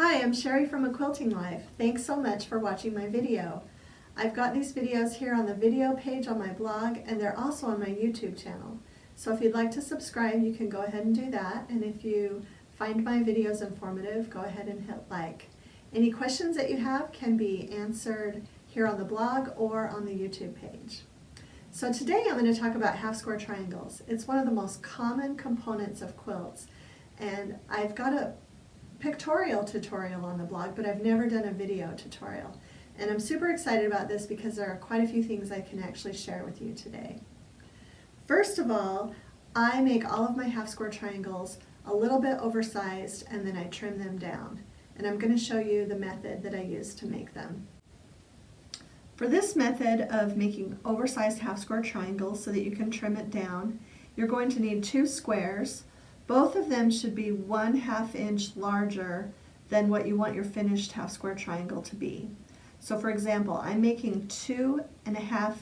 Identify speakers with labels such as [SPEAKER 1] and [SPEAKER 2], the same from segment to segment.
[SPEAKER 1] Hi, I'm Sherri from A Quilting Life. Thanks so much for watching my video. I've got these videos here on the video page on my blog, and they're also on my YouTube channel. So if you'd like to subscribe, you can go ahead and do that. And if you find my videos informative, go ahead and hit like. Any questions that you have can be answered here on the blog or on the YouTube page. So today I'm going to talk about half square triangles. It's one of the most common components of quilts, and I've got a pictorial tutorial on the blog, but I've never done a video tutorial. And I'm super excited about this because there are quite a few things I can actually share with you today. First of all, I make all of my half square triangles a little bit oversized, and then I trim them down. And I'm going to show you the method that I use to make them. For this method of making oversized half square triangles so that you can trim it down, you're going to need 2 squares. Both of them should be 1/2 inch larger than what you want your finished half square triangle to be. So for example, I'm making 2.5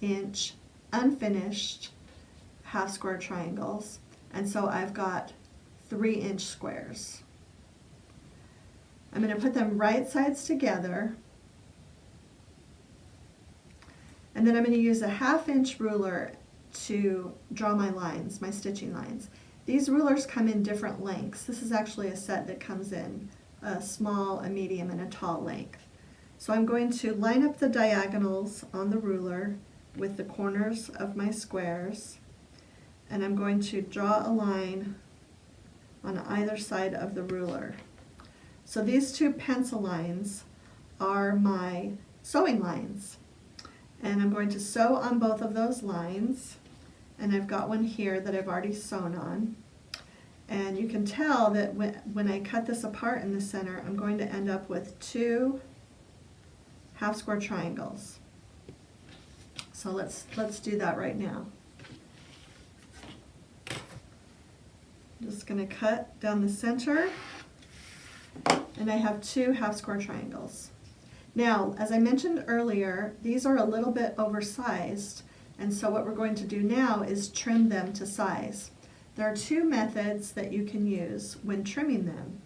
[SPEAKER 1] inch unfinished half square triangles, and so I've got 3-inch squares. I'm going to put them right sides together, and then I'm going to use a 1/2 inch ruler to draw my lines, my stitching lines. These rulers come in different lengths. This is actually a set that comes in a small, a medium, and a tall length. So I'm going to line up the diagonals on the ruler with the corners of my squares, and I'm going to draw a line on either side of the ruler. So these 2 pencil lines are my sewing lines, and I'm going to sew on both of those lines. And I've got one here that I've already sewn on. And you can tell that when I cut this apart in the center, I'm going to end up with 2 half square triangles. So let's do that right now. I'm just going to cut down the center, and I have 2 half square triangles. Now, as I mentioned earlier, these are a little bit oversized. And so what we're going to do now is trim them to size. There are 2 methods that you can use when trimming them.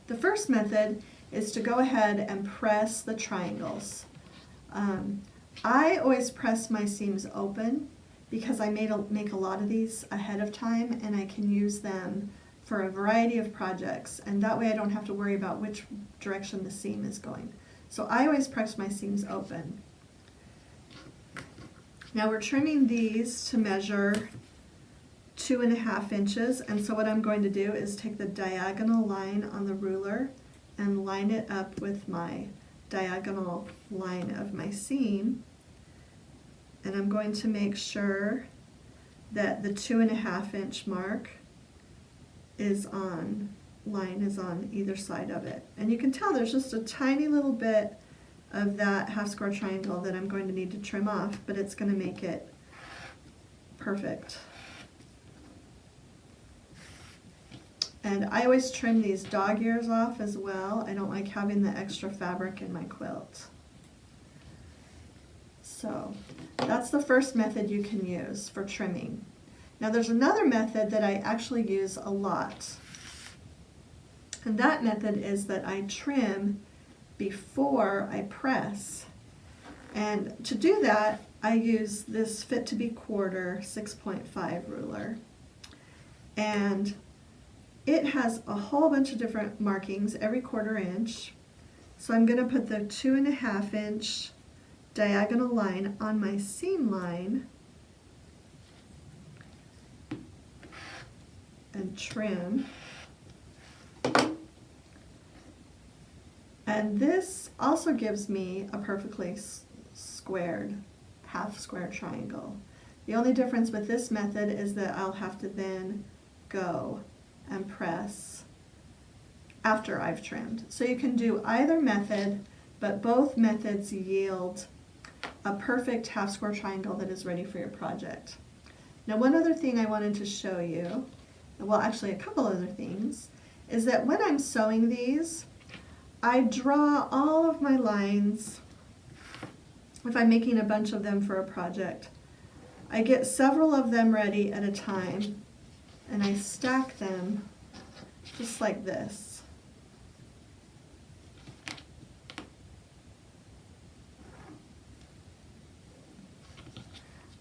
[SPEAKER 1] The first method is to go ahead and press the triangles. I always press my seams open because I make a lot of these ahead of time, and I can use them for a variety of projects, and that way I don't have to worry about which direction the seam is going. So I always press my seams open. Now we're trimming these to measure 2.5 inches, and so what I'm going to do is take the diagonal line on the ruler and line it up with my diagonal line of my seam, and I'm going to make sure that the 2.5 inch mark is on either side of it. And you can tell there's just a tiny little bit of that half square triangle that I'm going to need to trim off, but it's going to make it perfect. And I always trim these dog ears off as well. I don't like having the extra fabric in my quilt. So that's the first method you can use for trimming. Now there's another method that I actually use a lot, and that method is that I trim before I press. And to do that, I use this fit to be quarter 6.5 ruler, and it has a whole bunch of different markings every 1/4 inch. So I'm going to put the 2.5 inch diagonal line on my seam line and trim. And this also gives me a perfectly squared half square triangle. The only difference with this method is that I'll have to then go and press after I've trimmed. So you can do either method, but both methods yield a perfect half square triangle that is ready for your project. Now one other thing I wanted to show you, well actually a couple other things, is that when I'm sewing these, I draw all of my lines. If I'm making a bunch of them for a project, I get several of them ready at a time, and I stack them just like this.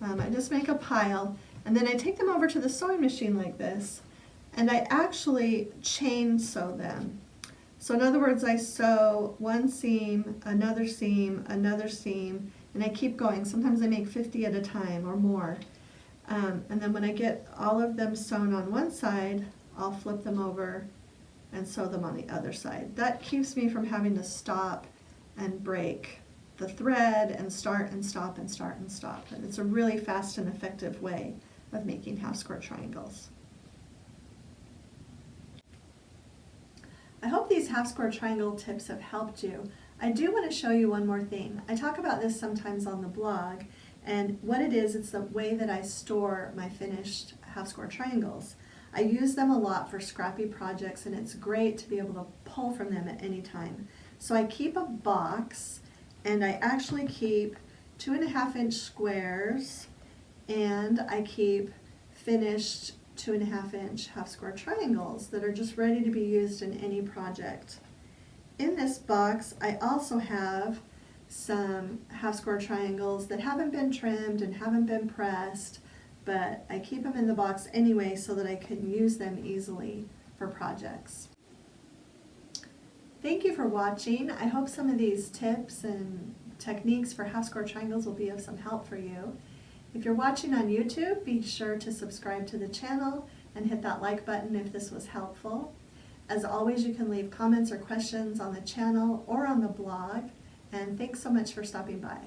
[SPEAKER 1] I just make a pile, and then I take them over to the sewing machine like this, and I actually chain sew them. So in other words, I sew one seam, another seam, another seam, and I keep going. Sometimes I make 50 at a time or more. And then when I get all of them sewn on one side, I'll flip them over and sew them on the other side. That keeps me from having to stop and break the thread and start and stop and start and stop. And it's a really fast and effective way of making half square triangles. I hope these half square triangle tips have helped you. I do want to show you one more thing. I talk about this sometimes on the blog, and what it is, it's the way that I store my finished half square triangles. I use them a lot for scrappy projects, and it's great to be able to pull from them at any time. So I keep a box, and I actually keep 2.5-inch squares, and I keep finished 2.5-inch half square triangles that are just ready to be used in any project. In this box, I also have some half square triangles that haven't been trimmed and haven't been pressed, but I keep them in the box anyway so that I can use them easily for projects. Thank you for watching. I hope some of these tips and techniques for half square triangles will be of some help for you. If you're watching on YouTube, be sure to subscribe to the channel and hit that like button if this was helpful. As always, you can leave comments or questions on the channel or on the blog, and thanks so much for stopping by.